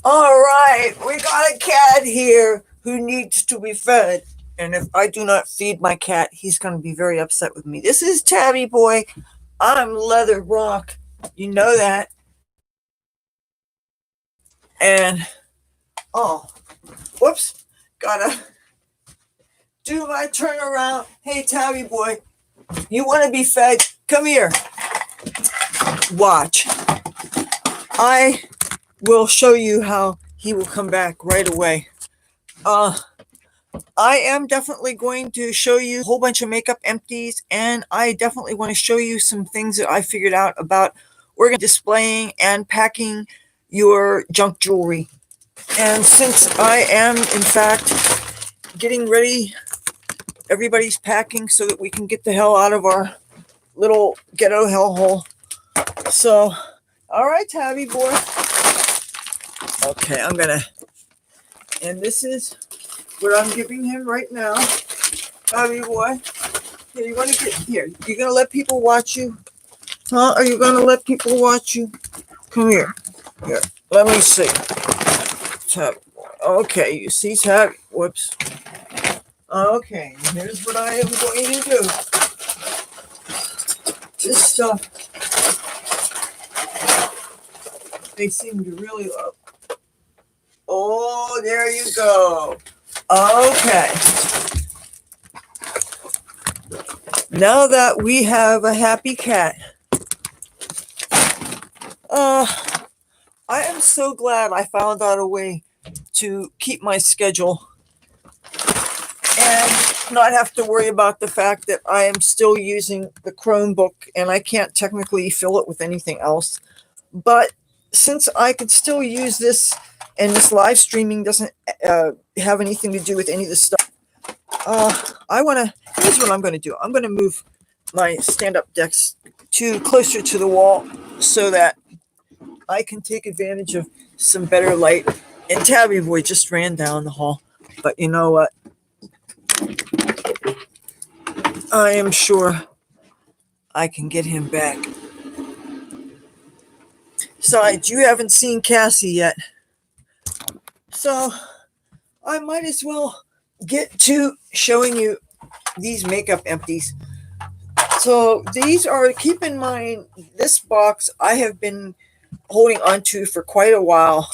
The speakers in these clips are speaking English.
All right, we got a cat here who needs to be fed. And if I do not feed my cat, he's going to be very upset with me. This is Tabby Boy. I'm Leather Rock. You know that. And, oh, whoops, gotta do my turnaround. Hey, Tabby Boy, you want to be fed? Come here. Watch. I will show you how he will come back right away. I am definitely going to show you a whole bunch of makeup empties, and I definitely want to show you some things that I figured out about displaying and packing your junk jewelry. And since I am, in fact, getting ready, everybody's packing so that we can get the hell out of our little ghetto hellhole. So, all right, Tabby Boy. Okay, and this is what I'm giving him right now. Tabby Boy. Here, you want to get here? You gonna let people watch you? Huh? Are you gonna let people watch you? Come here. Here. Let me see. Tabby Boy. Okay, you see Tabby. Whoops. Okay, here's what I am going to do. This stuff they seem to really love. Oh, there you go. Okay. Now that we have a happy cat, I am so glad I found out a way to keep my schedule and not have to worry about the fact that I am still using the Chromebook and I can't technically fill it with anything else. But since I could still use this and this live streaming doesn't have anything to do with any of this stuff, here's what I'm going to do. I'm going to move my stand-up decks closer to the wall so that I can take advantage of some better light. And Tabby Boy just ran down the hall. But you know what? I am sure I can get him back. Besides, you haven't seen Cassie yet. So I might as well get to showing you these makeup empties. So these are, keep in mind, this box I have been holding on to for quite a while.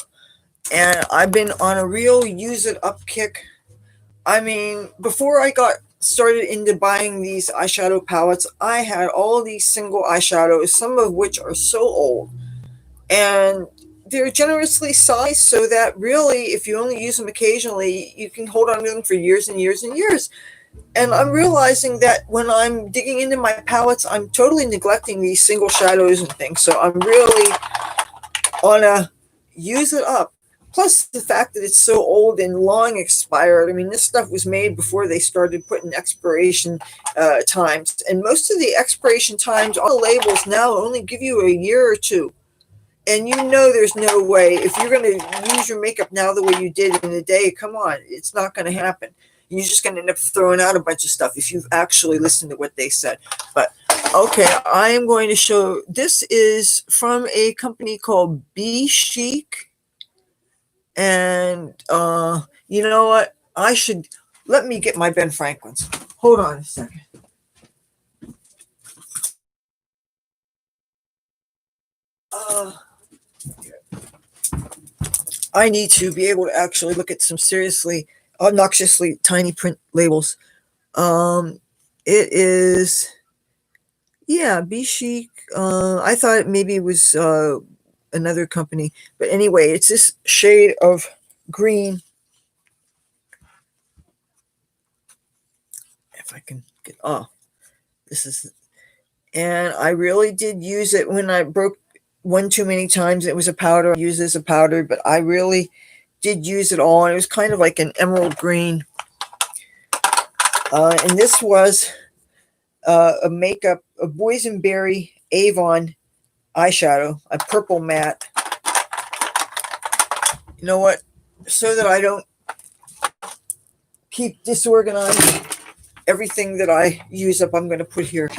And I've been on a real use it up kick. I mean, before I got started into buying these eyeshadow palettes, I had all these single eyeshadows, some of which are so old. And they're generously sized so that really, if you only use them occasionally, you can hold on to them for years and years and years. And I'm realizing that when I'm digging into my palettes, I'm totally neglecting these single shadows and things. So I'm really on a use it up. Plus the fact that it's so old and long expired. I mean, this stuff was made before they started putting expiration times. And most of the expiration times on the labels now only give you a year or two. And you know there's no way, if you're going to use your makeup now the way you did in a day, come on, it's not going to happen. You're just going to end up throwing out a bunch of stuff if you've actually listened to what they said. But, okay, I am going to show, this is from a company called Be Chic. And you know what? Let me get my Ben Franklin's. Hold on a second. I need to be able to actually look at some seriously obnoxiously tiny print labels. It is, yeah, Be Chic. I thought maybe it was another company, but anyway, it's this shade of green. If I can get, this is, and I really did use it when I broke one too many times. It was a powder. I used it as a powder, but I really did use it all. And it was kind of like an emerald green. And this was a boysenberry Avon eyeshadow, a purple matte. You know what? So that I don't keep disorganized, everything that I use up, I'm going to put here.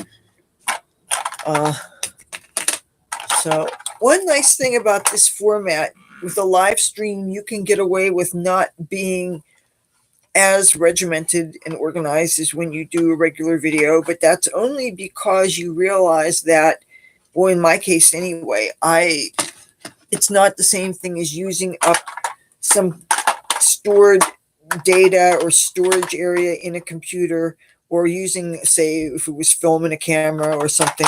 So one nice thing about this format with a live stream, you can get away with not being as regimented and organized as when you do a regular video, but that's only because you realize that, well, in my case anyway, it's not the same thing as using up some stored data or storage area in a computer, or using, say, if it was filming a camera or something.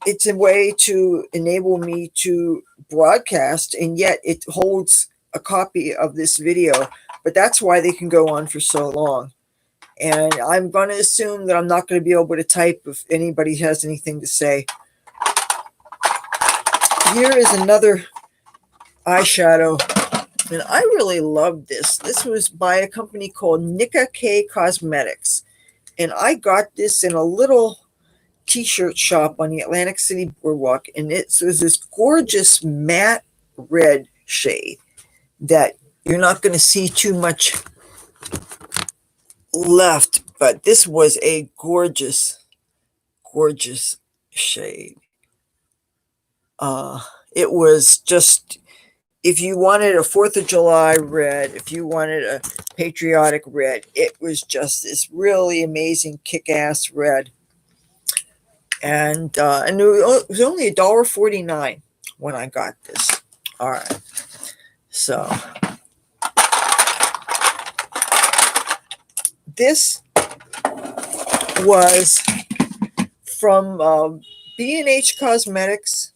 It's a way to enable me to broadcast, and yet it holds a copy of this video, but that's why they can go on for so long. And I'm going to assume that I'm not going to be able to type if anybody has anything to say. Here is another eyeshadow, and I really love this. This was by a company called Nika K Cosmetics, and I got this in a little t-shirt shop on the Atlantic City Boardwalk, and it was this gorgeous matte red shade that you're not going to see too much left, but this was a gorgeous shade. It was just, if you wanted a 4th of July red, if you wanted a patriotic red, it was just this really amazing kick-ass red. And it was only $1.49 when I got this. All right. So this was from B&H Cosmetics.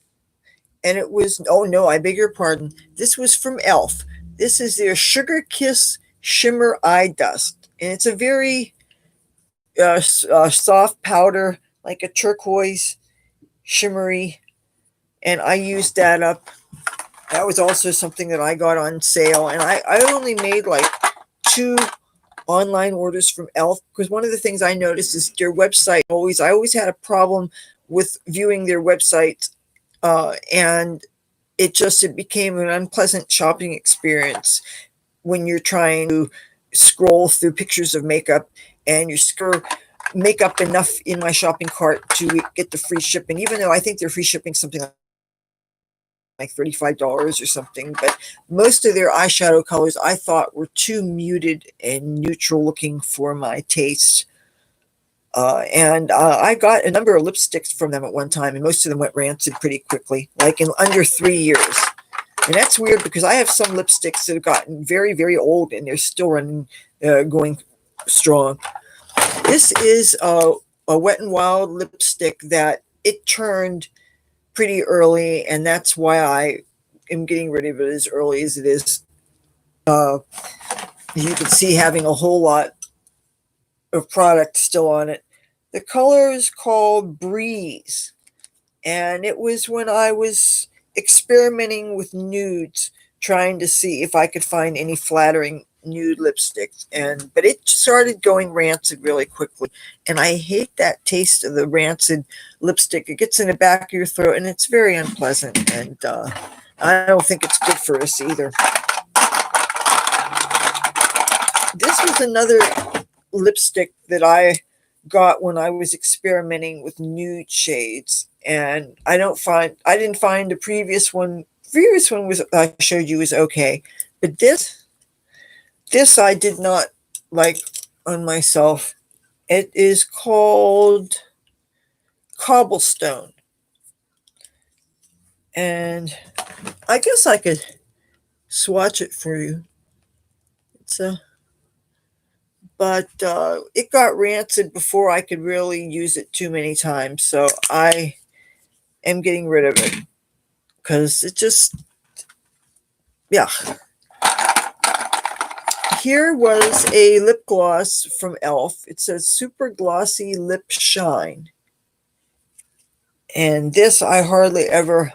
And it was, oh no, I beg your pardon. This was from e.l.f. This is their Sugar Kiss Shimmer Eye Dust. And it's a very soft powder, like a turquoise, shimmery. And I used that up. That was also something that I got on sale. And I only made like 2 online orders from e.l.f. because one of the things I noticed is their website I always had a problem with viewing their website. And it became an unpleasant shopping experience when you're trying to scroll through pictures of makeup and you score makeup enough in my shopping cart to get the free shipping, even though I think their free shipping something like $35 or something. But most of their eyeshadow colors I thought were too muted and neutral looking for my taste. And I got a number of lipsticks from them at one time, and most of them went rancid pretty quickly, like in under 3 years. And that's weird because I have some lipsticks that have gotten very, very old, and they're still going strong. This is a Wet n Wild lipstick that it turned pretty early, and that's why I am getting rid of it as early as it is. You can see having a whole lot of product still on it. The color is called Breeze, and it was when I was experimenting with nudes, trying to see if I could find any flattering nude lipsticks, but it started going rancid really quickly, and I hate that taste of the rancid lipstick. It gets in the back of your throat, and it's very unpleasant, and I don't think it's good for us either. This was another lipstick that I got when I was experimenting with nude shades, and I didn't find the previous one was I showed you was okay, but this I did not like on myself. It is called Cobblestone, and I guess I could swatch it for you. But it got rancid before I could really use it too many times. So I am getting rid of it because it just, yeah. Here was a lip gloss from e.l.f. It says Super Glossy Lip Shine. And this I hardly ever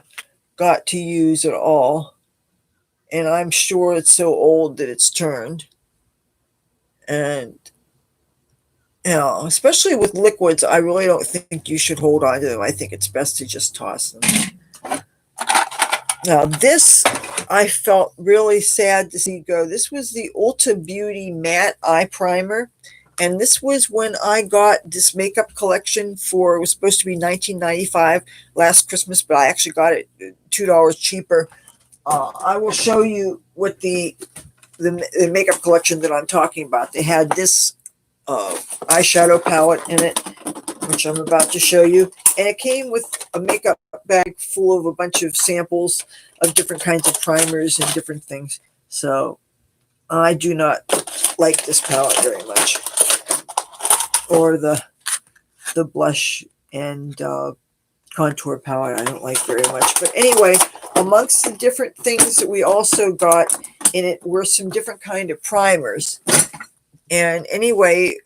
got to use at all. And I'm sure it's so old that it's turned. And, especially with liquids, I really don't think you should hold on to them. I think it's best to just toss them. Now, this I felt really sad to see go. This was the Ulta Beauty Matte Eye Primer. And this was when I got this makeup collection it was supposed to be $19.95 last Christmas, but I actually got it $2 cheaper. I will show you what the makeup collection that I'm talking about. They had this eyeshadow palette in it, which I'm about to show you. And it came with a makeup bag full of a bunch of samples of different kinds of primers and different things. So I do not like this palette very much, or the blush and contour palette I don't like very much. But anyway, amongst the different things that we also got in it were some different kind of primers. And anyway,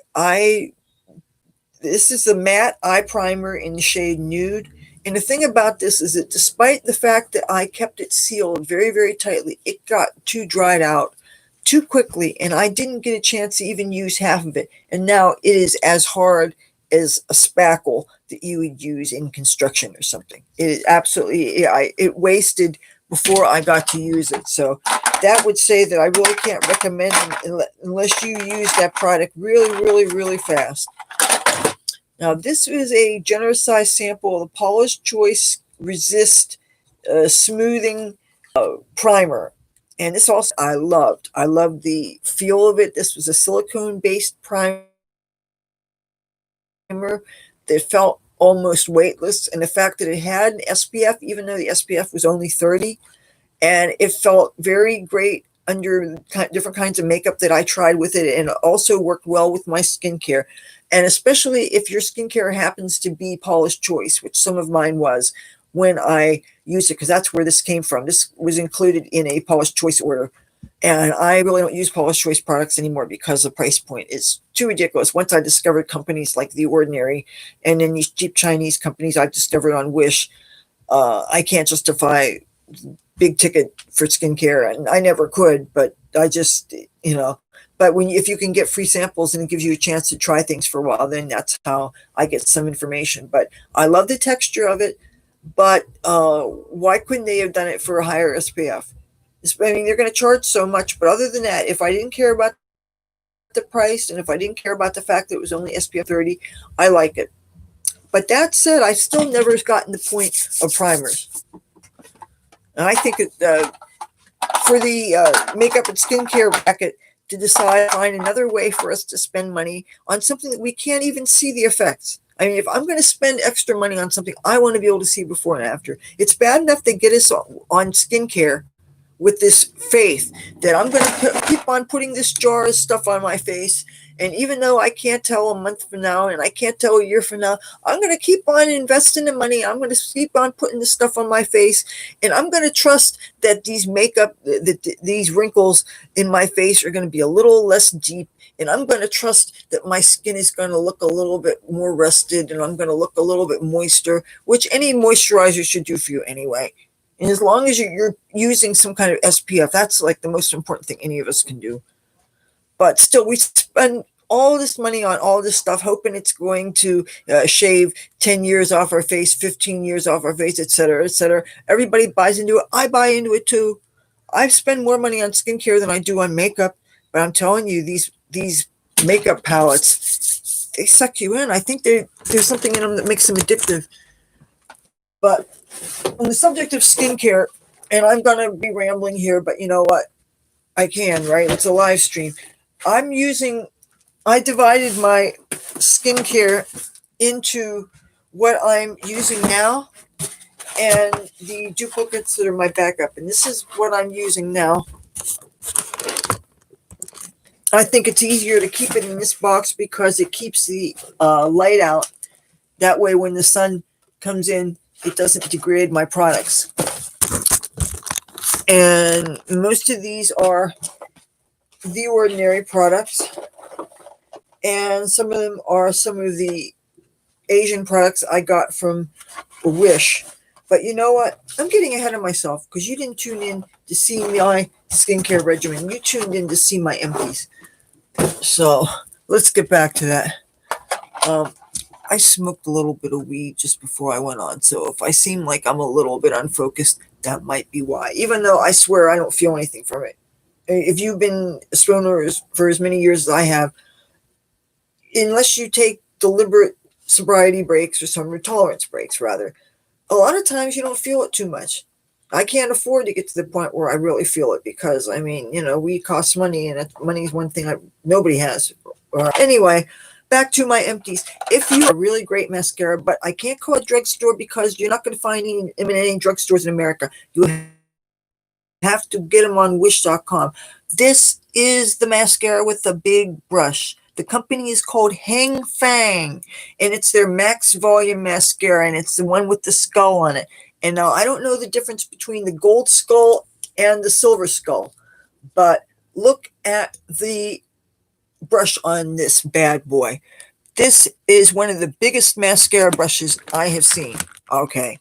this is a matte eye primer in the shade Nude. And the thing about this is that despite the fact that I kept it sealed very, very tightly, it got too dried out too quickly, and I didn't get a chance to even use half of it. And now it is as hard as a spackle that you would use in construction or something. It is absolutely, it wasted before I got to use it. So that would say that I really can't recommend it unless you use that product really, really, really fast. Now, this is a generous size sample of the Paula's Choice Resist Smoothing Primer. And this also I loved. I loved the feel of it. This was a silicone-based primer that felt almost weightless. And the fact that it had an SPF, even though the SPF was only 30, and it felt very great under different kinds of makeup that I tried with it, and it also worked well with my skincare. And especially if your skincare happens to be Paula's Choice, which some of mine was when I used it, because that's where this came from. This was included in a Paula's Choice order. And I really don't use Paula's Choice products anymore because the price point is too ridiculous. Once I discovered companies like The Ordinary and then these cheap Chinese companies I've discovered on Wish, I can't justify big ticket for skincare, and I never could, but I just, but if you can get free samples and it gives you a chance to try things for a while, then that's how I get some information. But I love the texture of it, but why couldn't they have done it for a higher SPF? I mean, they're going to charge so much, but other than that, if I didn't care about the price and if I didn't care about the fact that it was only SPF 30, I like it. But that said, I still never gotten the point of primers. And I think for the makeup and skincare bracket to decide, find another way for us to spend money on something that we can't even see the effects. I mean, if I'm going to spend extra money on something, I want to be able to see before and after. It's bad enough they get us on skincare with this faith that I'm going to keep on putting this jar of stuff on my face. And even though I can't tell a month from now and I can't tell a year from now, I'm going to keep on investing the money. I'm going to keep on putting this stuff on my face. And I'm going to trust that these these wrinkles in my face are going to be a little less deep. And I'm going to trust that my skin is going to look a little bit more rested and I'm going to look a little bit moister, which any moisturizer should do for you anyway. And as long as you're using some kind of SPF, that's like the most important thing any of us can do. But still, we spend all this money on all this stuff, hoping it's going to shave 10 years off our face, 15 years off our face, et cetera, et cetera. Everybody buys into it. I buy into it too. I spend more money on skincare than I do on makeup. But I'm telling you, these makeup palettes, they suck you in. I think there's something in them that makes them addictive. But on the subject of skincare, and I'm going to be rambling here, but you know what? I can, right? It's a live stream. I divided my skincare into what I'm using now and the duplicates that are my backup. And this is what I'm using now. I think it's easier to keep it in this box because it keeps the light out. That way, when the sun comes in, it doesn't degrade my products. And most of these are The Ordinary products. And some of them are some of the Asian products I got from Wish. But you know what? I'm getting ahead of myself because you didn't tune in to see my skincare regimen. You tuned in to see my empties. So let's get back to that. I smoked a little bit of weed just before I went on. So if I seem like I'm a little bit unfocused, that might be why. Even though I swear I don't feel anything from it. If you've been a stoner for as many years as I have, unless you take deliberate sobriety breaks or some tolerance breaks, rather, a lot of times you don't feel it too much. I can't afford to get to the point where I really feel it because I mean, we cost money, and money is one thing nobody has. Anyway, back to my empties. If you a really great mascara, but I can't call it drugstore because you're not going to find any in any drugstores in America. You have to get them on Wish.com. This is the mascara with the big brush. The company is called Hang Fang, and it's their max volume mascara, and it's the one with the skull on it. And now I don't know the difference between the gold skull and the silver skull, but look at the brush on this bad boy. This is one of the biggest mascara brushes I have seen. Okay.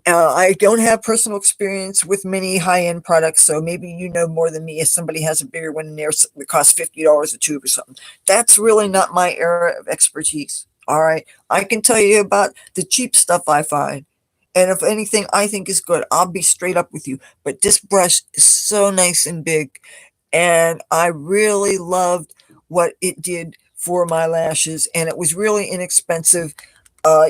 I don't have personal experience with many high-end products, so maybe you know more than me if somebody has a bigger one in there that costs $50 a tube or something. That's really not my area of expertise. All right. I can tell you about the cheap stuff I find. And if anything I think is good, I'll be straight up with you. But this brush is so nice and big, and I really loved what it did for my lashes, and it was really inexpensive,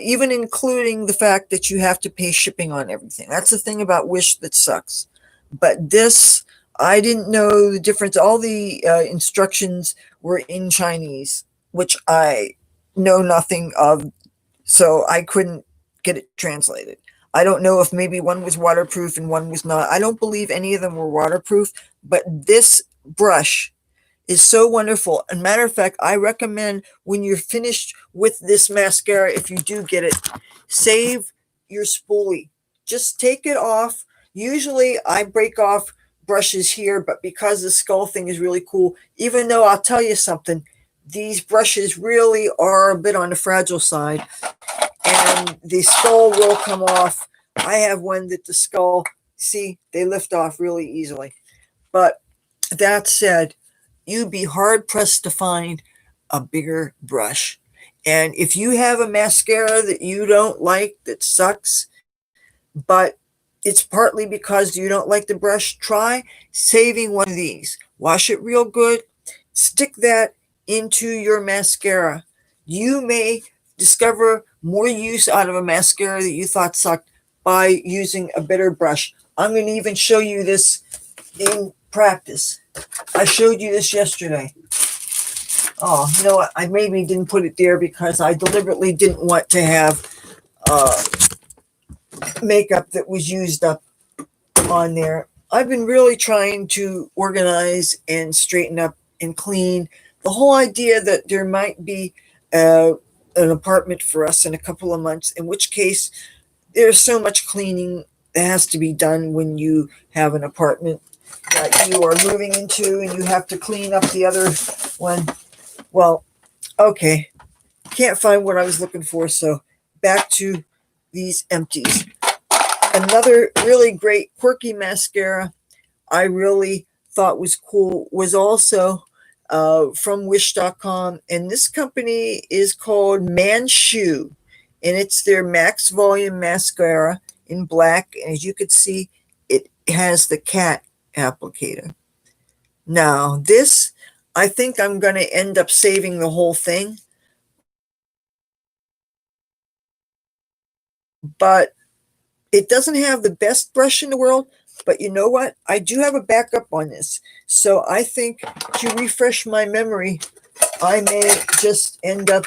even including the fact that you have to pay shipping on everything. That's the thing about Wish that sucks. But this, I didn't know the difference. All the instructions were in Chinese, which I know nothing of, so I couldn't get it translated. I don't know if maybe one was waterproof and one was not. I don't believe any of them were waterproof, but this brush is so wonderful. And matter of fact, I recommend when you're finished with this mascara, if you do get it, save your spoolie. Just take it off. Usually I break off brushes here, but because the skull thing is really cool, even though I'll tell you something, these brushes really are a bit on the fragile side, and the skull will come off. I have one that the skull, see, they lift off really easily. But that said, you'd be hard pressed to find a bigger brush. And if you have a mascara that you don't like, that sucks, but it's partly because you don't like the brush, try saving one of these. Wash it real good, stick that into your mascara. You may discover more use out of a mascara that you thought sucked by using a better brush. I'm going to even show you this in practice. I showed you this yesterday. Oh, you know what? I maybe didn't put it there because I deliberately didn't want to have makeup that was used up on there. I've been really trying to organize and straighten up and clean. The whole idea that there might be an apartment for us in a couple of months, in which case there's so much cleaning that has to be done when you have an apartment that you are moving into and you have to clean up the other one. Well, okay, can't find what I was looking for, so back to these empties. Another really great quirky mascara I really thought was cool was also from Wish.com, and this company is called Manchu, and it's their Max Volume Mascara in black. And as you can see, it has the cat applicator. Now, this, I think I'm going to end up saving the whole thing, but it doesn't have the best brush in the world. But you know what? I do have a backup on this. So I think to refresh my memory, I may just end up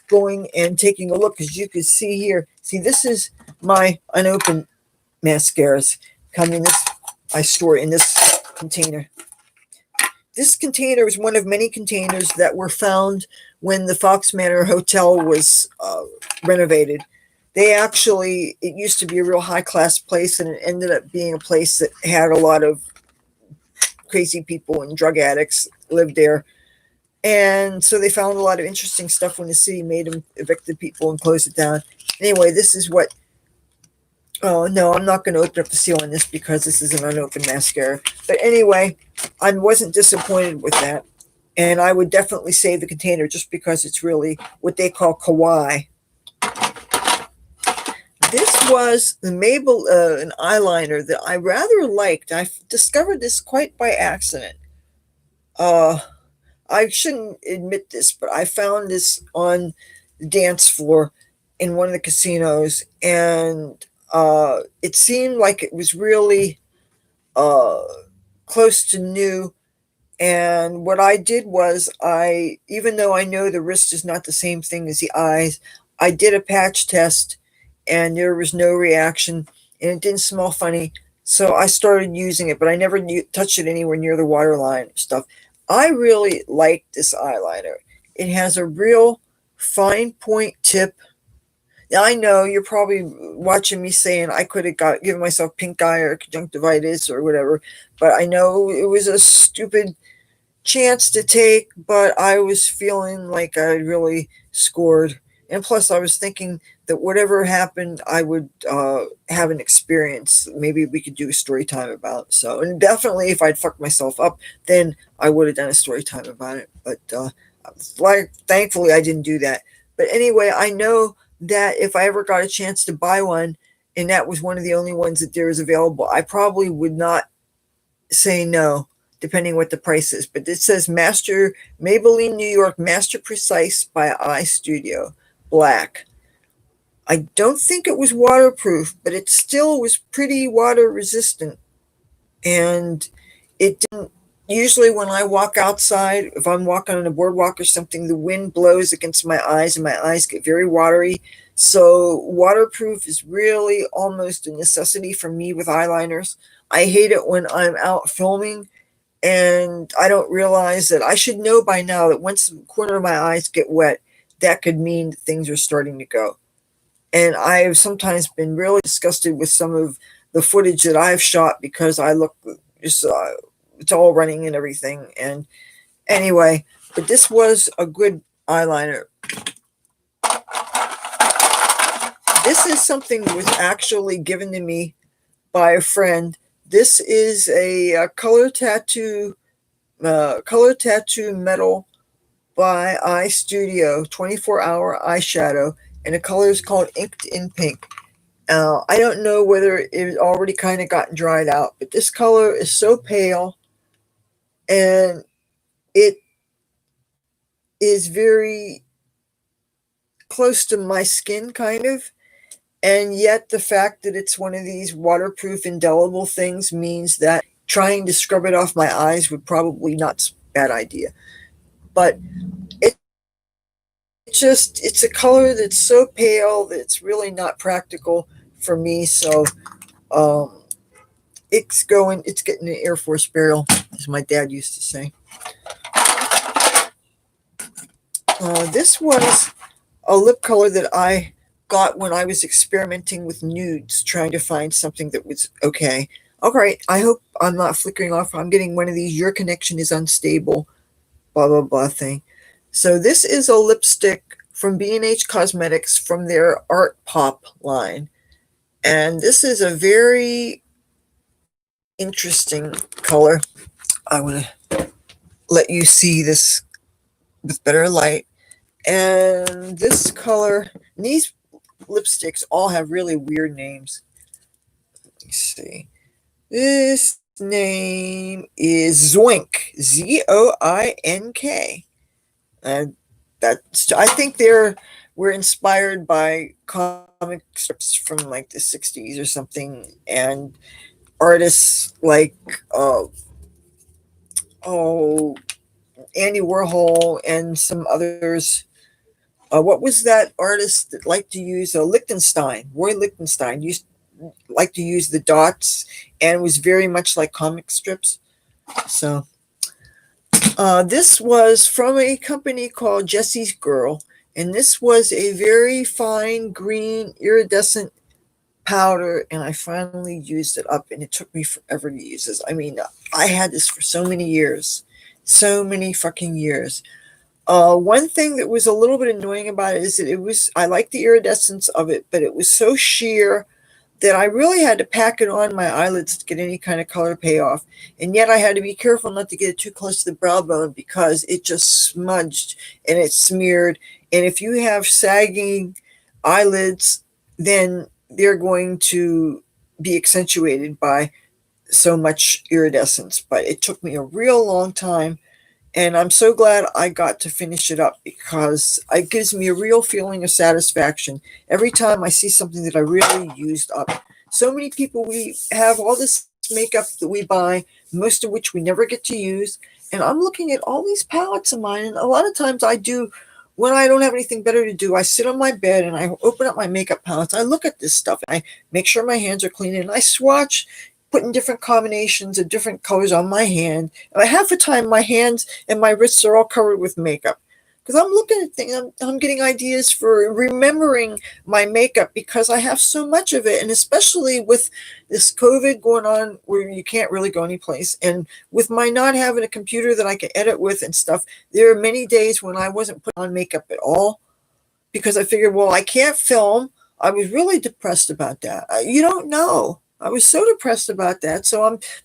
going and taking a look. As you can see here, see, this is my unopened mascaras coming this, I store in this container. This container is one of many containers that were found when the Fox Manor Hotel was renovated. They actually, it used to be a real high class place, and it ended up being a place that had a lot of crazy people and drug addicts lived there. And so they found a lot of interesting stuff when the city made them evict the people and close it down. Anyway, this is what, oh no, I'm not going to open up the seal on this because this is an unopened mascara. But anyway, I wasn't disappointed with that. And I would definitely save the container just because it's really what they call kawaii. This was the Mabel, an eyeliner that I rather liked. I discovered this quite by accident. I shouldn't admit this, but I found this on the dance floor in one of the casinos, and It seemed like it was really uh, close to new. And what I did was, even though I know the wrist is not the same thing as the eyes, I did a patch test and there was no reaction and it didn't smell funny. So I started using it, but I never touched it anywhere near the waterline stuff. I really like this eyeliner. It has a real fine point tip. Now, I know you're probably watching me saying I could have given myself pink eye or conjunctivitis or whatever, but I know it was a stupid chance to take, but I was feeling like I really scored. And plus, I was thinking that whatever happened, I would have an experience. Maybe we could do a story time about. So, and definitely, if I'd fucked myself up, then I would have done a story time about it. But thankfully, I didn't do that. But anyway, I know that if I ever got a chance to buy one, and that was one of the only ones that there is available, I probably would not say no, depending what the price is. But it says Master Maybelline New York Master Precise by Eye Studio Black. I don't think it was waterproof, but it still was pretty water resistant. And it didn't, usually when I walk outside, if I'm walking on a boardwalk or something, the wind blows against my eyes and my eyes get very watery. So waterproof is really almost a necessity for me with eyeliners. I hate it when I'm out filming and I don't realize that I should know by now that once the corner of my eyes get wet, that could mean that things are starting to go. And I've sometimes been really disgusted with some of the footage that I've shot because I look just it's all running and everything. And anyway, but this was a good eyeliner. This is something that was actually given to me by a friend. This is a color tattoo metal by Eye Studio 24-hour eyeshadow, and the color is called Inked in Pink. I don't know whether it already kind of gotten dried out, but this color is so pale and it is very close to my skin, kind of. And yet, the fact that it's one of these waterproof, indelible things means that trying to scrub it off my eyes would probably not be a bad idea. But it's a color that's so pale that it's really not practical for me. So um, it's getting an Air Force burial, as my dad used to say. This was a lip color that I got when I was experimenting with nudes, trying to find something that was okay. All right, I hope I'm not flickering off. I'm getting one of these "your connection is unstable," blah blah blah thing. So this is a lipstick from B&H Cosmetics from their Art Pop line, and this is a very interesting color. I want to let you see this with better light. And this color, and these lipsticks all have really weird names. Let me see. This name is Zoink, Zoink. And that's, I think were inspired by comic strips from like the 60s or something, and artists like oh Andy Warhol and some others. What was that artist that liked to use Lichtenstein? Roy Lichtenstein used like to use the dots, and it was very much like comic strips. So this was from a company called Jesse's Girl, and this was a very fine green iridescent powder, and I finally used it up, and it took me forever to use this. I mean, I had this for so many years, so many fucking years. One thing that was a little bit annoying about it is that I liked the iridescence of it, but it was so sheer that I really had to pack it on my eyelids to get any kind of color payoff. And yet I had to be careful not to get it too close to the brow bone because it just smudged and it smeared. And if you have sagging eyelids, then they're going to be accentuated by so much iridescence. But it took me a real long time, And I'm so glad I got to finish it up because it gives me a real feeling of satisfaction every time I see something that I really used up. So many people, we have all this makeup that we buy, most of which we never get to use. And I'm looking at all these palettes of mine, and a lot of times I do, when I don't have anything better to do, I sit on my bed and I open up my makeup palettes. I look at this stuff and I make sure my hands are clean, and I swatch, putting different combinations of different colors on my hand. And half the time, my hands and my wrists are all covered with makeup because I'm looking at things. I'm getting ideas for remembering my makeup because I have so much of it, and especially with this COVID going on, where you can't really go anyplace, and with my not having a computer that I can edit with and stuff, there are many days when I wasn't putting on makeup at all because I figured, well, I can't film. I was really depressed about that. You don't know. I was so depressed about that.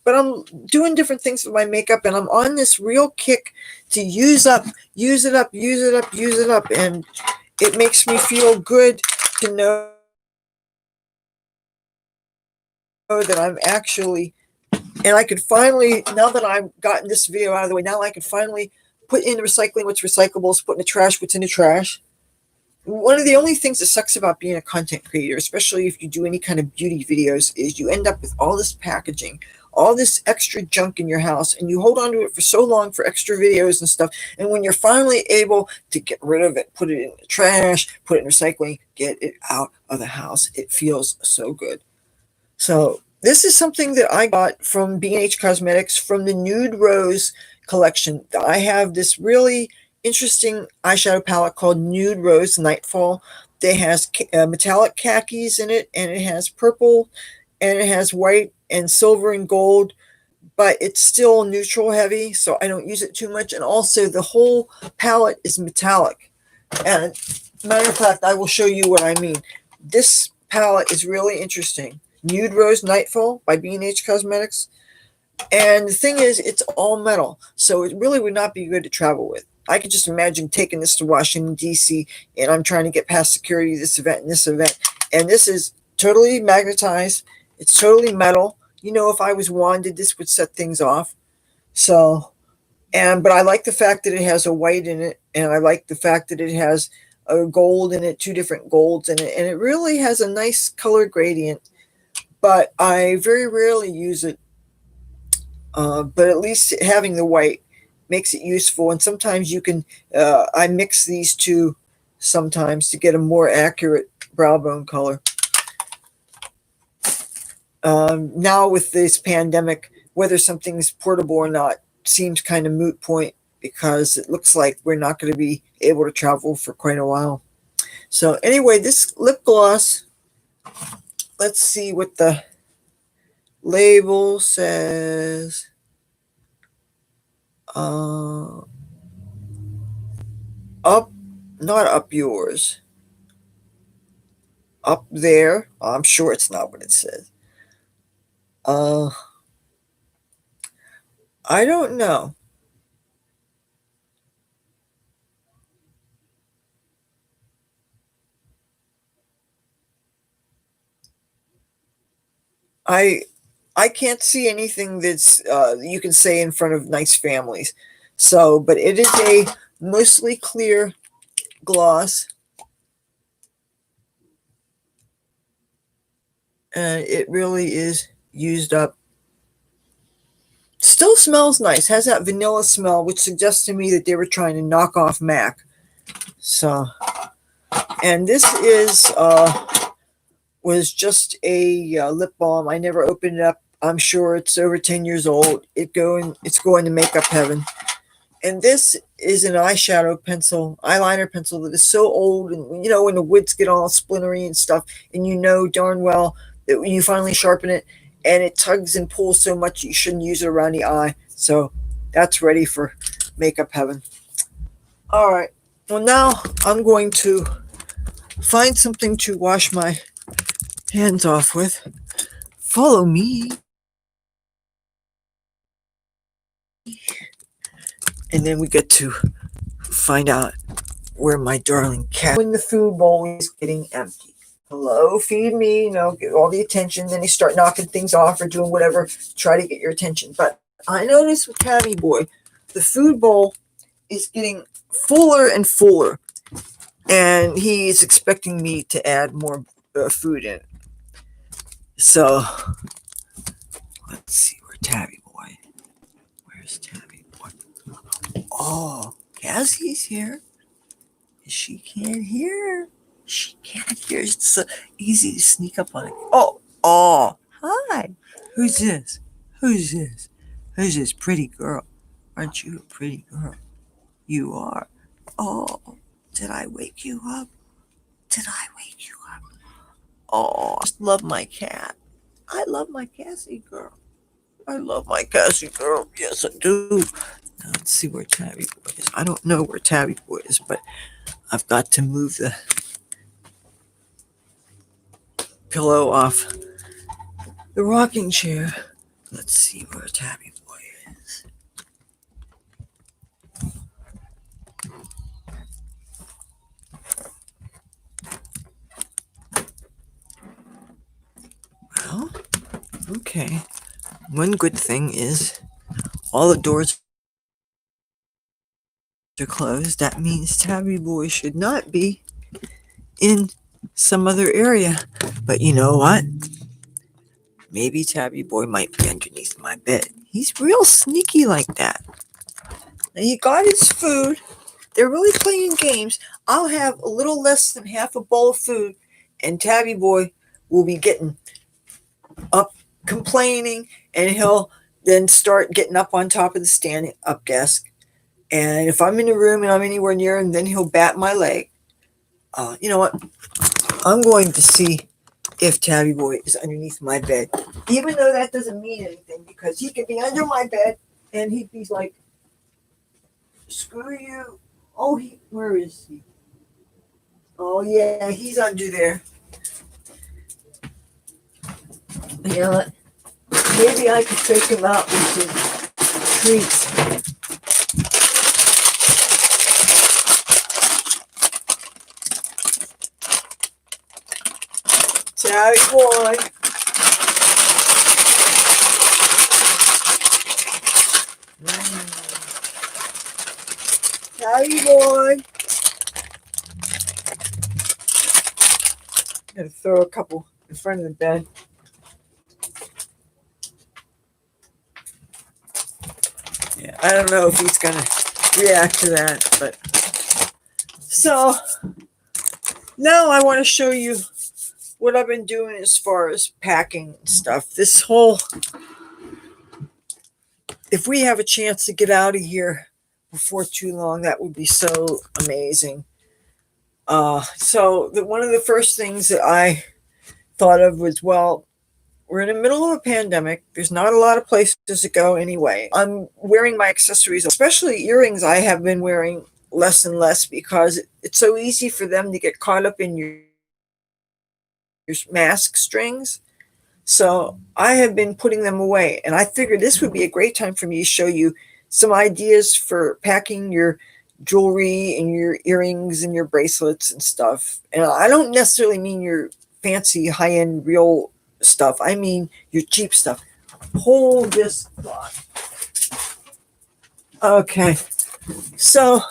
But I'm doing different things with my makeup, and I'm on this real kick to use up, use it up, use it up, use it up. And it makes me feel good to know that I'm actually, and I could finally, now that I've gotten this video out of the way, now I can finally put in the recycling what's recyclables, put in the trash what's in the trash. One of the only things that sucks about being a content creator, especially if you do any kind of beauty videos, is you end up with all this packaging, all this extra junk in your house, and you hold on to it for so long for extra videos and stuff. And when you're finally able to get rid of it, put it in the trash, put it in recycling, get it out of the house, it feels so good. So this is something that I got from B&H Cosmetics from the Nude Rose collection. I have this really interesting eyeshadow palette called Nude Rose Nightfall. That has metallic khakis in it, and it has purple, and it has white and silver and gold, but it's still neutral heavy, so I don't use it too much. And also, the whole palette is metallic. And matter of fact, I will show you what I mean. This palette is really interesting. Nude Rose Nightfall by B&H Cosmetics. And the thing is, it's all metal, so it really would not be good to travel with. I could just imagine taking this to Washington, D.C., and I'm trying to get past security, this event and this event. And this is totally magnetized. It's totally metal. You know, if I was wanded, this would set things off. So, but I like the fact that it has a white in it, and I like the fact that it has a gold in it, two different golds in it, and it really has a nice color gradient. But I very rarely use it. But at least having the white makes it useful. And sometimes you can, I mix these two sometimes to get a more accurate brow bone color. Now with this pandemic, whether something's portable or not seems kind of moot point because it looks like we're not going to be able to travel for quite a while. So anyway, this lip gloss, let's see what the label says. Up, not up yours. Up there. I'm sure it's not what it says. I don't know. I can't see anything that's you can say in front of nice families. So, but it is a mostly clear gloss. And it really is used up. Still smells nice. Has that vanilla smell, which suggests to me that they were trying to knock off MAC. So, and this is was just a lip balm. I never opened it up. I'm sure it's over 10 years old. It's going to makeup heaven. And this is an eyeshadow pencil, eyeliner pencil that is so old, and you know when the woods get all splintery and stuff, and you know darn well that when you finally sharpen it, and it tugs and pulls so much you shouldn't use it around the eye. So that's ready for makeup heaven. All right. Well, now I'm going to find something to wash my hands off with. Follow me. And then we get to find out where my darling cat, when the food bowl is getting empty. Hello, feed me, you know, get all the attention. Then they start knocking things off or doing whatever, try to get your attention. But I noticed with Tabby Boy, the food bowl is getting fuller and fuller, and he's expecting me to add more food in. So let's see where Tabby Boy. Where's Tabby Boy? Oh, Cassie's here. She can't hear. She can't hear. It's so easy to sneak up on it. Oh, hi. Who's this? Who's this? Who's this pretty girl? Aren't you a pretty girl? You are. Oh, did I wake you up? Did I wake you up? Oh, I just love my cat. I love my Cassie girl. I love my Cassie girl. Yes, I do. Now let's see where Tabby Boy is. I don't know where Tabby Boy is, but I've got to move the pillow off the rocking chair. Let's see where Tabby Boy is. Well, okay. One good thing is all the doors are closed. That means Tabby Boy should not be in some other area. But you know what? Maybe Tabby Boy might be underneath my bed. He's real sneaky like that. And he got his food. They're really playing games. I'll have a little less than half a bowl of food, and Tabby Boy will be getting up, complaining, and he'll then start getting up on top of the stand up desk. And if I'm in the room and I'm anywhere near him, then he'll bat my leg. You know what? I'm going to see if Tabby Boy is underneath my bed, even though that doesn't mean anything, because he could be under my bed and he'd be like, screw you. Oh, where is he? Oh, yeah, he's under there. You know what? Maybe I could take him out with some treats. Tabby Boy. Tabby Boy. I'm going to throw a couple in front of the bed. Yeah, I don't know if he's going to react to that, but so now I want to show you what I've been doing as far as packing and stuff. This whole, if we have a chance to get out of here before too long, that would be so amazing. So one of the first things that I thought of was, well, we're in the middle of a pandemic. There's not a lot of places to go anyway. I'm wearing my accessories, especially earrings. I have been wearing less and less because it's so easy for them to get caught up in your mask strings. So I have been putting them away, and I figured this would be a great time for me to show you some ideas for packing your jewelry and your earrings and your bracelets and stuff. And I don't necessarily mean your fancy high-end real stuff. I mean your cheap stuff. Hold this thought. Okay. So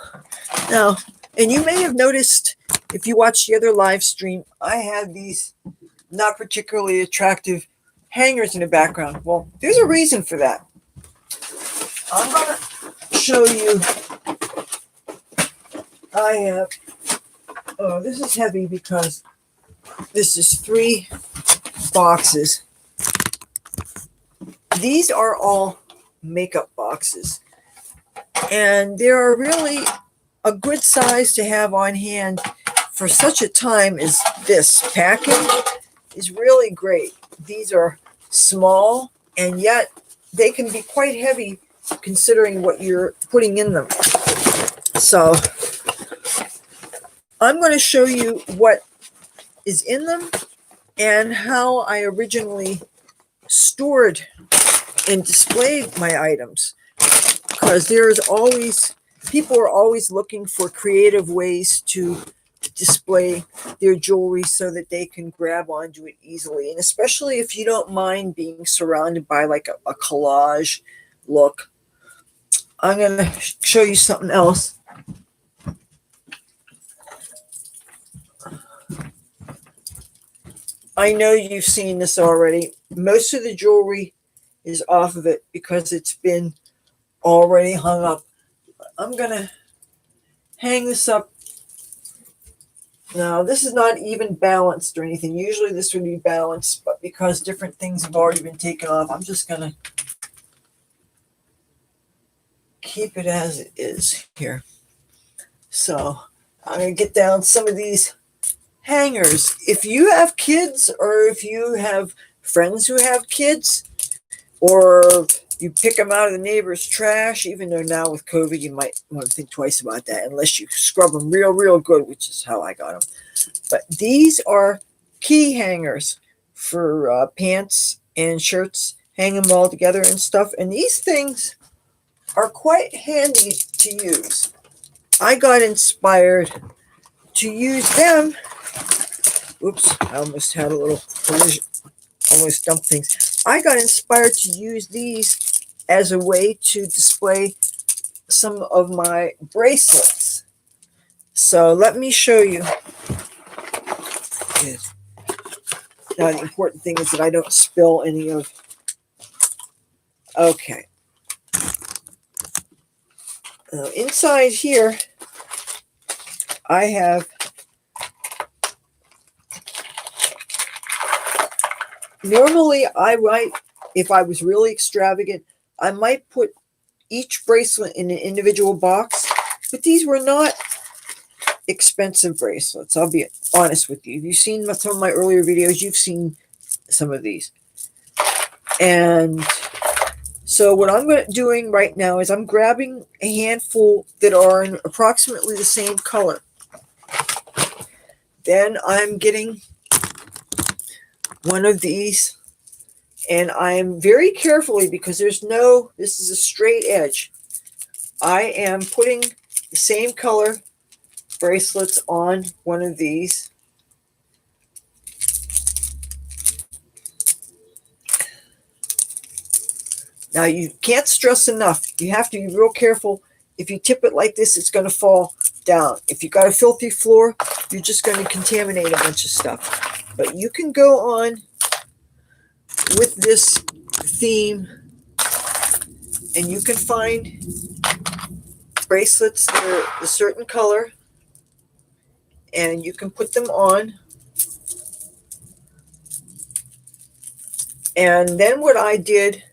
now, and you may have noticed if you watched the other live stream, I had these not particularly attractive hangers in the background. Well, there's a reason for that. I'm going to show you. I have, this is heavy because this is 3 boxes. These are all makeup boxes, and they're really a good size to have on hand for such a time as this. Packing is really great. These are small, and yet they can be quite heavy considering what you're putting in them. So I'm going to show you what is in them and how I originally stored and displayed my items, because people are always looking for creative ways to display their jewelry so that they can grab onto it easily. And especially if you don't mind being surrounded by like a collage look. I'm going to show you something else. I know you've seen this already. Most of the jewelry is off of it because it's been already hung up. I'm going to hang this up. Now, this is not even balanced or anything. Usually this would be balanced, but because different things have already been taken off, I'm just going to keep it as it is here. So I'm going to get down some of these hangers. If you have kids or if you have friends who have kids, or you pick them out of the neighbor's trash, even though now with COVID, you might want to think twice about that unless you scrub them real, real good, which is how I got them. But these are key hangers for pants and shirts, hang them all together and stuff. And these things are quite handy to use. I got inspired to use them. Oops, I almost had a little collision, almost dumped things. I got inspired to use these as a way to display some of my bracelets. So let me show you. Now, the important thing is that I don't spill any of. Okay. Inside here, I have normally I might, if I was really extravagant, I might put each bracelet in an individual box, but these were not expensive bracelets. I'll be honest with you. If you've seen some of my earlier videos, you've seen some of these. And so what I'm doing right now is I'm grabbing a handful that are in approximately the same color. Then I'm getting one of these, and I'm very carefully, because this is a straight edge. I am putting the same color bracelets on one of these. Now, you can't stress enough. You have to be real careful. If you tip it like this, it's going to fall down. If you got a filthy floor, you're just going to contaminate a bunch of stuff. But you can go on with this theme, and you can find bracelets that are a certain color, and you can put them on. And then what I did,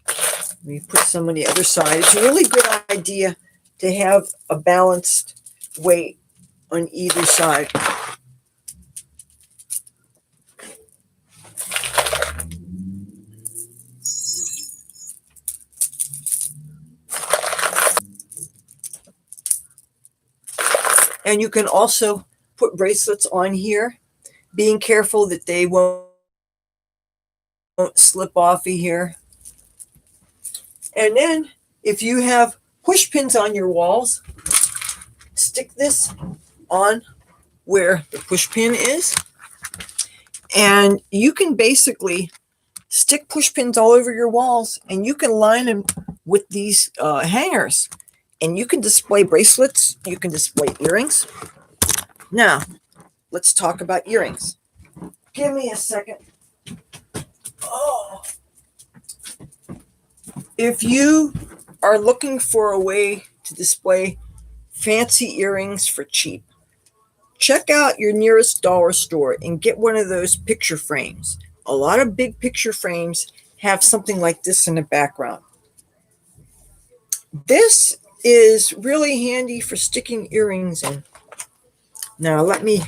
let me put some on the other side. It's a really good idea to have a balanced weight on either side. And you can also put bracelets on here, being careful that they won't slip off of here. And then if you have push pins on your walls, stick this on where the push pin is. And you can basically stick push pins all over your walls, and you can line them with these hangers. And you can display bracelets. You can display earrings. Now, let's talk about earrings. Give me a second. Oh. If you are looking for a way to display fancy earrings for cheap, check out your nearest dollar store and get one of those picture frames. A lot of big picture frames have something like this in the background. This is really handy for sticking earrings in. Now let me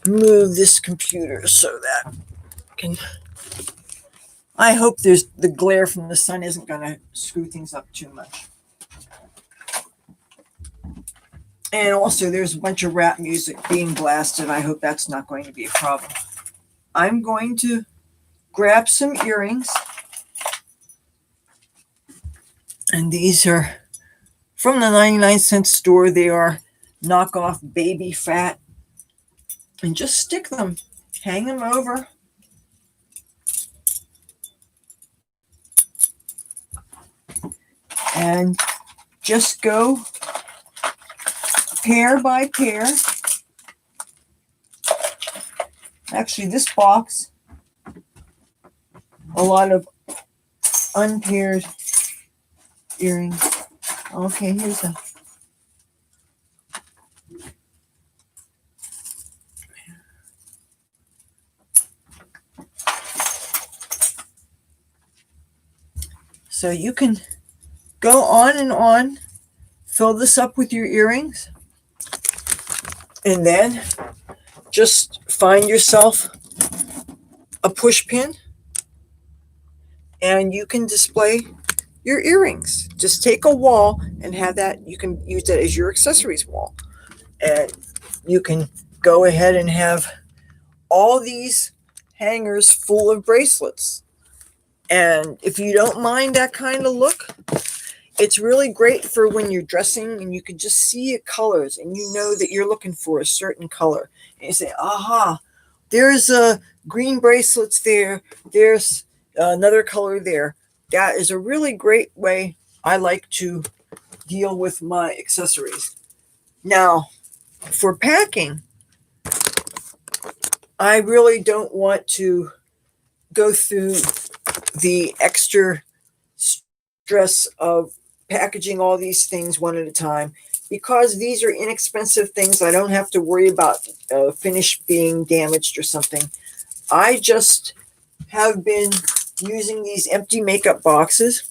move this computer so that I can. I hope the glare from the sun isn't going to screw things up too much. And also there's a bunch of rap music being blasted. I hope that's not going to be a problem. I'm going to grab some earrings. And these are from the 99-cent store. They are knockoff baby fat. And just stick them, hang them over. and just go pair by pair. Actually, this box, a lot of unpaired earrings. Okay, here's a. So you can go on and on, fill this up with your earrings, and then just find yourself a push pin and you can display your earrings. Just take a wall and have that, you can use that as your accessories wall. And you can go ahead and have all these hangers full of bracelets. And if you don't mind that kind of look, it's really great for when you're dressing and you can just see colors and you know that you're looking for a certain color. And you say, aha, there's a green bracelets there. There's another color there. That is a really great way I like to deal with my accessories. Now, for packing, I really don't want to go through the extra stress of packaging all these things one at a time. Because these are inexpensive things, I don't have to worry about finish being damaged or something. I just have been using these empty makeup boxes.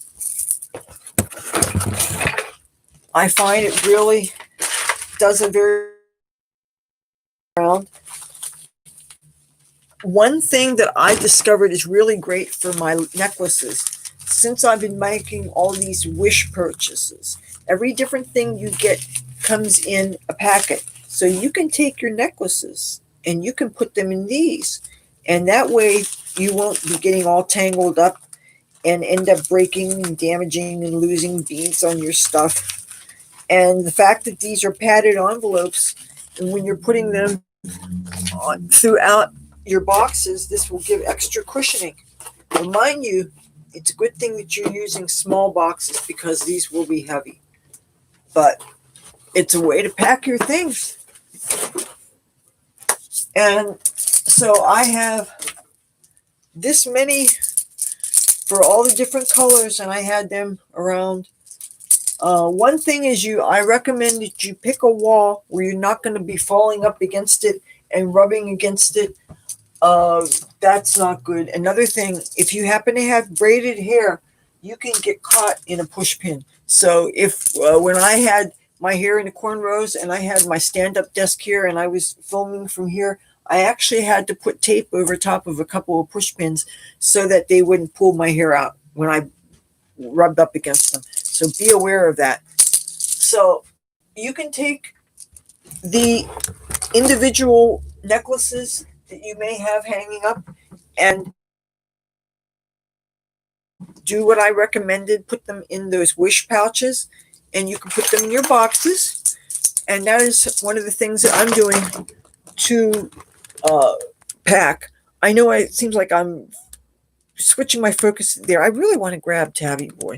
I find it really does a very round. One thing that I discovered is really great for my necklaces. Since I've been making all these wish purchases, every different thing you get comes in a packet. So you can take your necklaces and you can put them in these. And that way you won't be getting all tangled up and end up breaking and damaging and losing beads on your stuff. And the fact that these are padded envelopes, and when you're putting them on throughout your boxes, this will give extra cushioning. But mind you, it's a good thing that you're using small boxes because these will be heavy. But it's a way to pack your things. And so I have this many for all the different colors, and I had them around. One thing is I recommend that you pick a wall where you're not going to be falling up against it and rubbing against it. That's not good. Another thing, if you happen to have braided hair, you can get caught in a push pin. So if when I had my hair in the cornrows and I had my stand-up desk here and I was filming from here, I actually had to put tape over top of a couple of push pins so that they wouldn't pull my hair out when I rubbed up against them. So be aware of that. So you can take the individual necklaces that you may have hanging up and do what I recommended, put them in those wish pouches, and you can put them in your boxes. And that is one of the things that I'm doing to pack. I know it seems like I'm switching my focus there. I really want to grab Tabby Boy.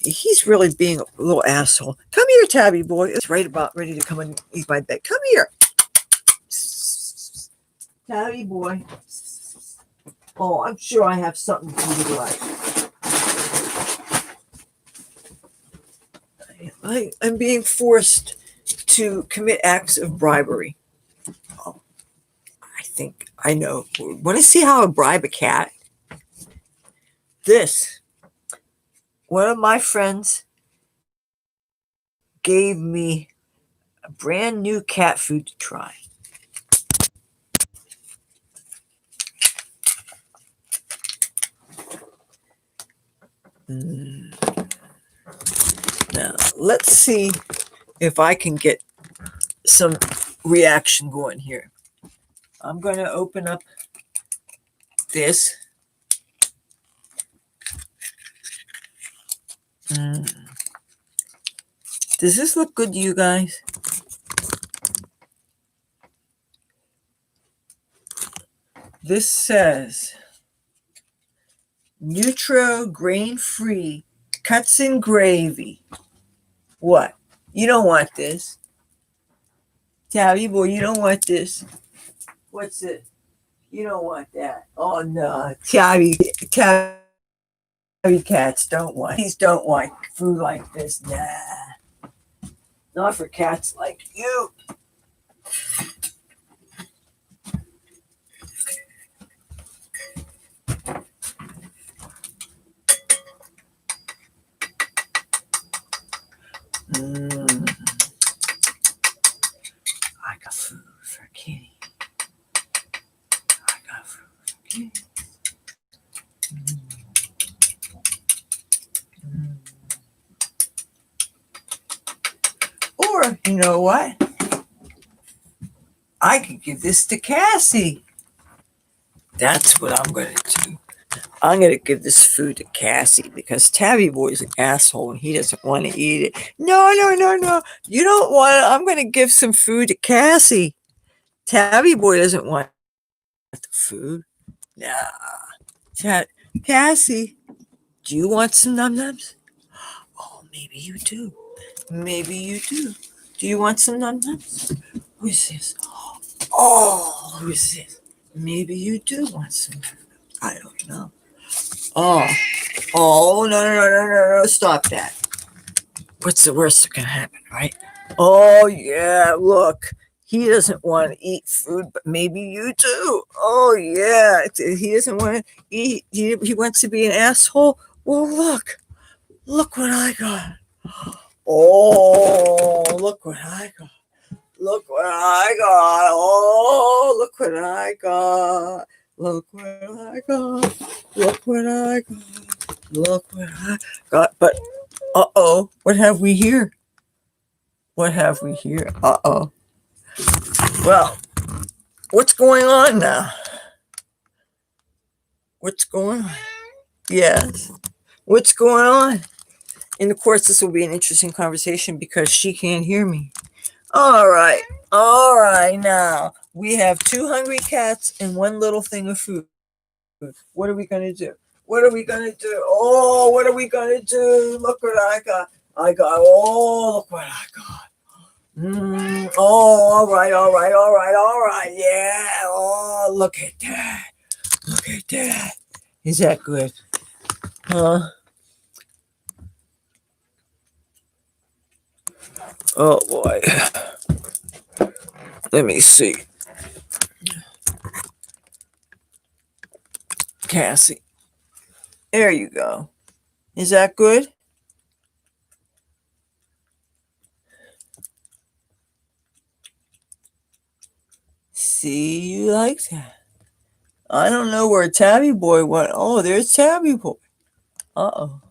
He's really being a little asshole. Come here, Tabby Boy. It's right about ready to come and eat my bed. Come here. Tabby Boy. Oh, I'm sure I have something for you to like. I'm being forced to commit acts of bribery. Oh, I think I know. Want to see how I bribe a cat? One of my friends gave me a brand new cat food to try. Now, let's see if I can get some reaction going here. I'm going to open up this. Does this look good to you guys? This says Nutro grain-free cuts and gravy. What? You don't want this. Tabby boy, you don't want this. What's it? You don't want that. Oh no. Tabby cats don't want. These don't want food like this. Nah. Not for cats like you. I got food for kitty. I got food for kitty. Or, you know what? I could give this to Cassie. That's what I'm going to do. I'm going to give this food to Cassie because Tabby Boy's an asshole and he doesn't want to eat it. No. You don't want it. I'm going to give some food to Cassie. Tabby Boy doesn't want the food. Nah. Cassie, do you want some num nums? Oh, maybe you do. Maybe you do. Do you want some num nums? Who is this? Oh, who is this? Maybe you do want some. I don't know. Oh, no. Stop that. What's the worst that can happen, right? Oh, yeah, look. He doesn't want to eat food, but maybe you do. Oh, yeah. He doesn't want to eat. He wants to be an asshole. Well, look. Look what I got. Oh, look what I got. Look what I got. Oh, look what I got. Look what I got. Look what I got. Look what I got. But, uh-oh, what have we here? What have we here? Uh-oh. Well, what's going on now? What's going on? Yes. What's going on? And of course, this will be an interesting conversation because she can't hear me. All right. Now we have 2 hungry cats and 1 little thing of food. What are we going to do? What are we going to do? Oh, what are we going to do? Look what I got. Oh, look what I got. Oh, all right. Yeah. Oh, look at that. Is that good? Huh? Oh, boy. Let me see. Cassie. There you go. Is that good? See, you like that. I don't know where Tabby Boy went. Oh, there's Tabby Boy. Uh-oh.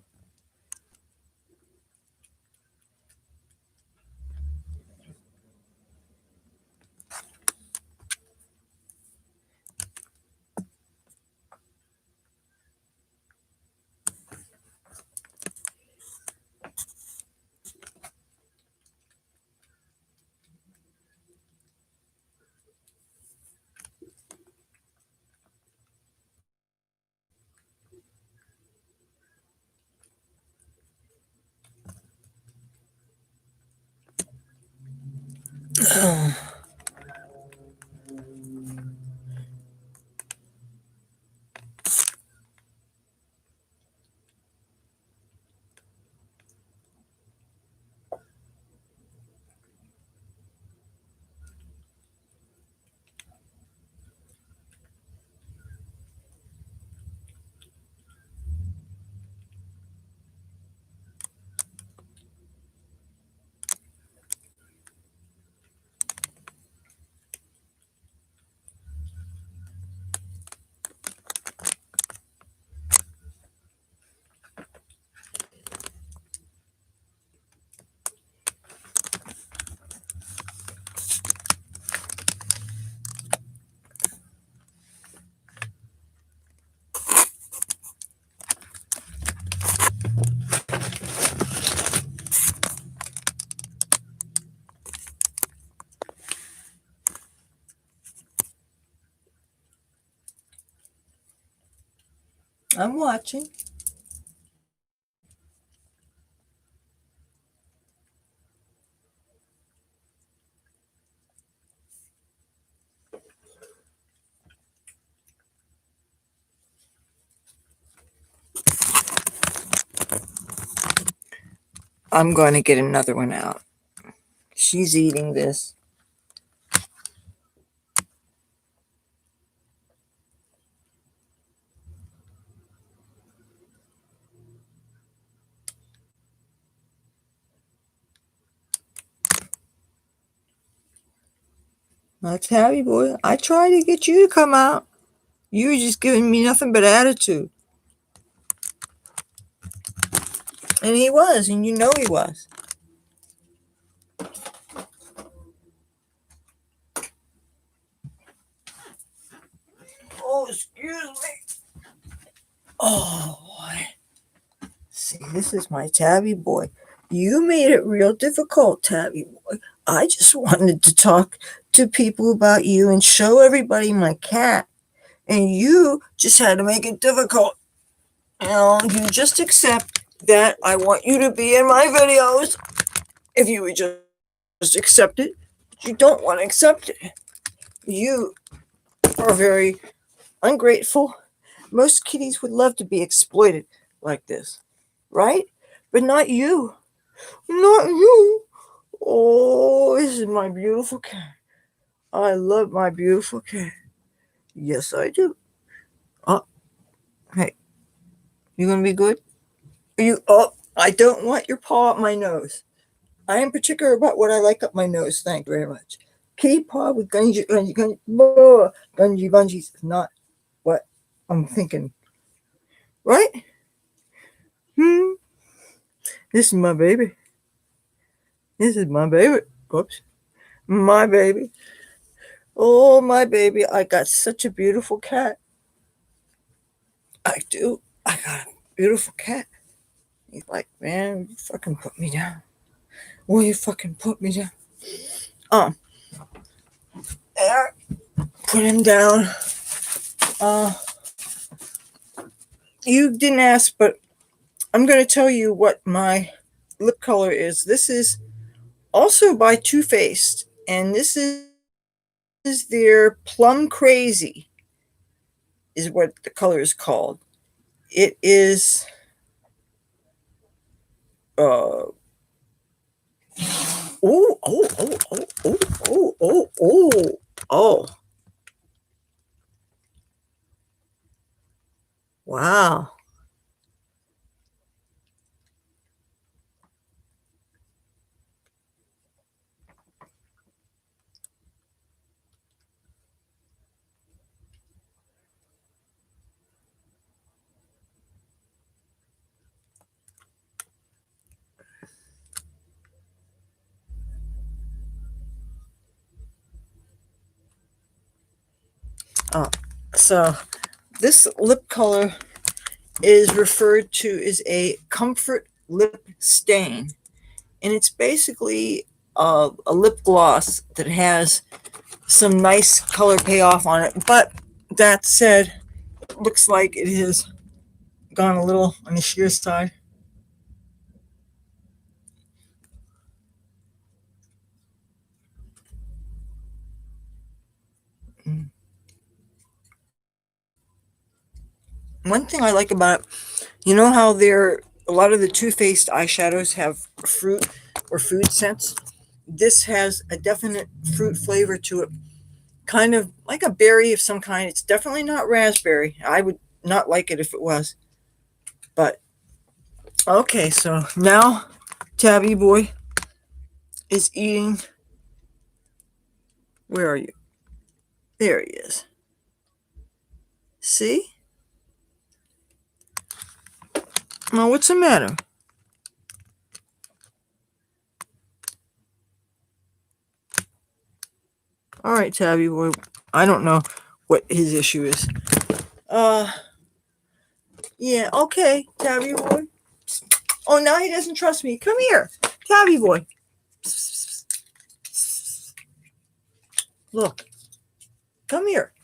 I'm watching. I'm going to get another one out. She's eating this. That's Harry boy. I tried to get you to come out. You were just giving me nothing but attitude. And he was, and you know he was. Oh, excuse me. Oh, boy. See, this is my Tabby boy. You made it real difficult, Tabby boy. I just wanted to talk to people about you and show everybody my cat. And you just had to make it difficult. You just accept that I want you to be in my videos. If you would just accept it, but you don't want to accept it. You are very ungrateful. Most kitties would love to be exploited like this, right? But not you. Not you. Oh, this is my beautiful cat. I love my beautiful cat. Yes, I do. Oh, hey, you gonna be good? You? Oh, I don't want your paw up my nose. I am particular about what I like up my nose. Thank you very much. Kitty paw with gungy bungees is not what I'm thinking. Right? This is my baby. This is my baby. Whoops. My baby. Oh, my baby. I got such a beautiful cat. I do. I got a beautiful cat. He's like, man, you fucking put me down. Will you fucking put me down? There. Put him down. You didn't ask, but I'm going to tell you what my lip color is. This is also by Too Faced, and this is their Plum Crazy, is what the color is called. It is oh, oh, oh, oh, oh, oh, oh, oh, oh. Wow. So this lip color is referred to as a comfort lip stain, and it's basically a lip gloss that has some nice color payoff on it. But that said, it looks like it has gone a little on the sheer side. One thing I like about it, you know how a lot of the Too Faced eyeshadows have fruit or food scents? This has a definite fruit flavor to it, kind of like a berry of some kind. It's definitely not raspberry. I would not like it if it was. But okay, so now Tabby Boy is eating. Where are you? There he is. See? Now, what's the matter? All right, Tabby Boy. I don't know what his issue is. Yeah, okay, Tabby Boy. Oh, now he doesn't trust me. Come here, Tabby Boy. Look. Come here.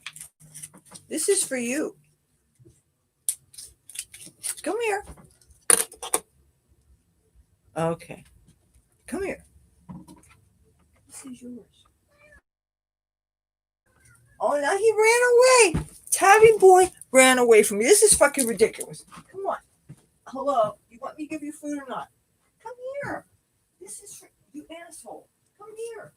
This is for you. Come here. Okay. Come here. This is yours. Oh, now he ran away. Tabby Boy ran away from me. This is fucking ridiculous. Come on. Hello. You want me to give you food or not? Come here. This is for you, asshole. Come here.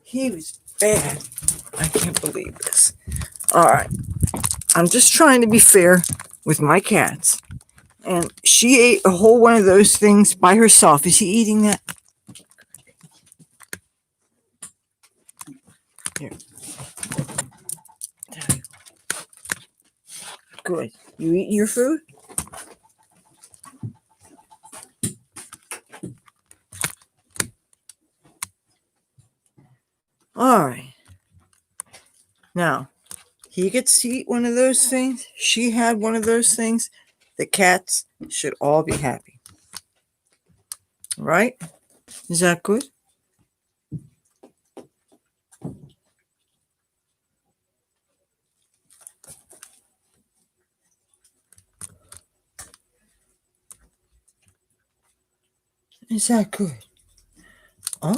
He was bad. I can't believe this. All right. I'm just trying to be fair with my cats. And she ate a whole one of those things by herself. Is he eating that? Here. Good. You eat your food? All right. Now, he gets to eat one of those things. She had one of those things. The cats should all be happy. Right? Is that good? Is that good? Oh.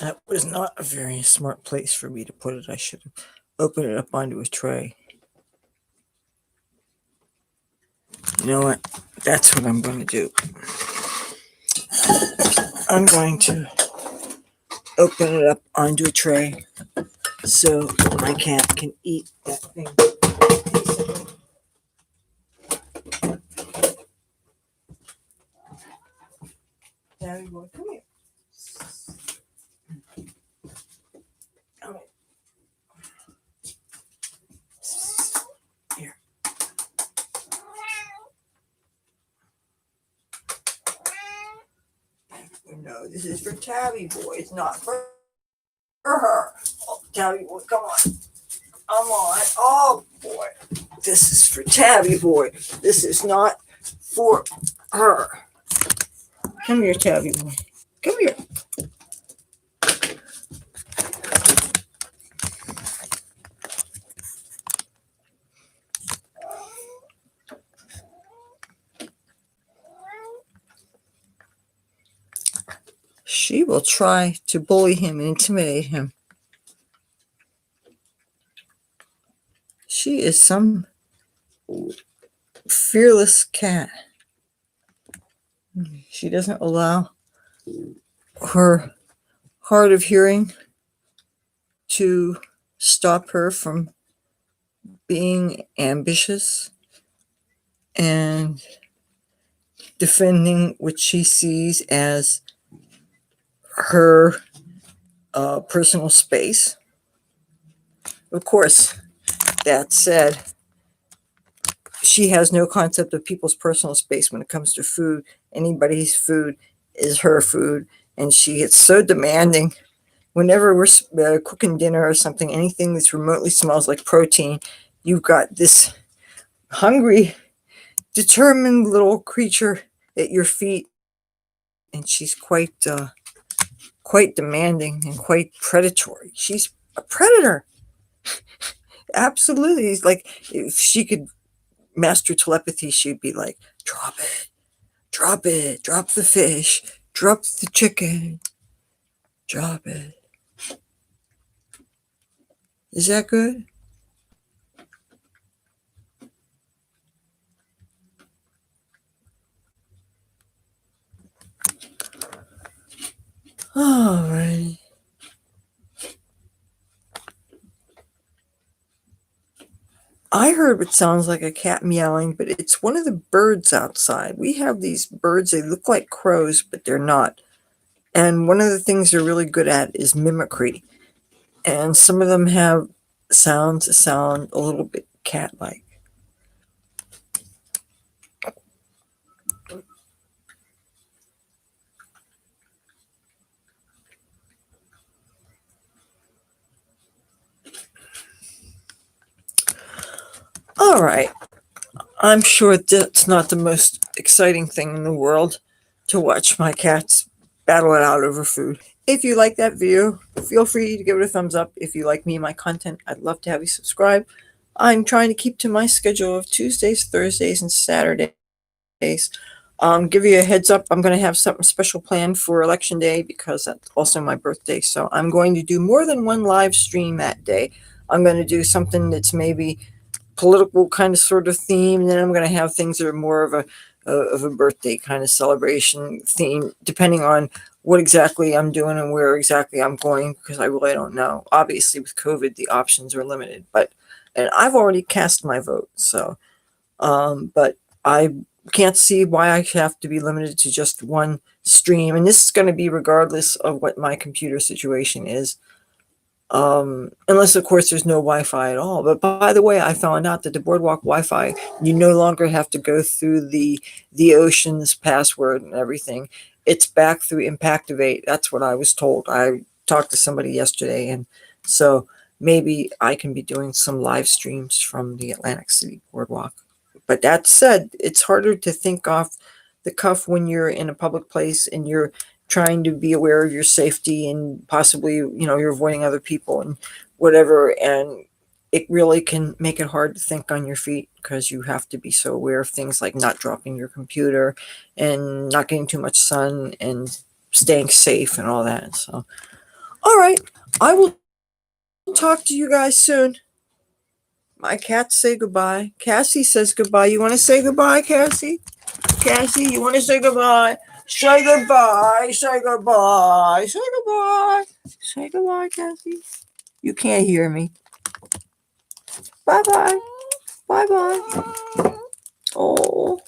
That was not a very smart place for me to put it. I should have opened it up onto a tray. You know what? That's what I'm going to do. I'm going to open it up onto a tray so my cat can eat that thing. Daddy boy, come here. Come here. Here. No, this is for Tabby boy. It's not for her. Oh, Tabby boy, come on. Come on. Oh boy. This is for Tabby boy. This is not for her. Come here, Tabby boy. Come here. She will try to bully him and intimidate him. She is some fearless cat. She doesn't allow her hard of hearing to stop her from being ambitious and defending what she sees as her personal space. Of course, that said, she has no concept of people's personal space when it comes to food. Anybody's food is her food, and she gets so demanding. Whenever we're cooking dinner or something, anything that's remotely smells like protein, you've got this hungry, determined little creature at your feet, and she's quite demanding and quite predatory. She's a predator. Absolutely. It's like if she could master telepathy, she'd be like, drop it, drop the fish, drop the chicken, drop it. Is that good? All right. I heard what sounds like a cat meowing, but it's one of the birds outside. We have these birds, they look like crows, but they're not. And one of the things they're really good at is mimicry. And some of them have sounds that sound a little bit cat-like. All right. I'm sure that's not the most exciting thing in the world to watch my cats battle it out over food. If you like that video, feel free to give it a thumbs up. If you like me and my content, I'd love to have you subscribe. I'm trying to keep to my schedule of Tuesdays, Thursdays, and Saturdays. Give you a heads up, I'm going to have something special planned for Election Day because that's also my birthday. So I'm going to do more than one live stream that day. I'm going to do something that's maybe political kind of sort of theme. And then I'm going to have things that are more of a birthday kind of celebration theme, depending on what exactly I'm doing and where exactly I'm going, because I really don't know. Obviously, with COVID, the options are limited, and I've already cast my vote. So, but I can't see why I have to be limited to just one stream. And this is going to be regardless of what my computer situation is. Unless of course there's no Wi-Fi at all. But by the way, I found out that the Boardwalk Wi-Fi, you no longer have to go through the Ocean's password and everything. It's back through Impactivate. That's what I was told. I talked to somebody yesterday, and so maybe I can be doing some live streams from the Atlantic City Boardwalk. But that said, it's harder to think off the cuff when you're in a public place and you're trying to be aware of your safety and possibly, you're avoiding other people and whatever. And it really can make it hard to think on your feet because you have to be so aware of things like not dropping your computer and not getting too much sun and staying safe and all that. So, all right, I will talk to you guys soon. My cats say goodbye. Cassie says goodbye. You want to say goodbye, Cassie? Cassie, you want to say goodbye? Say goodbye. Say goodbye. Say goodbye. Say goodbye, Cassie. You can't hear me. Bye bye. Bye bye. Oh.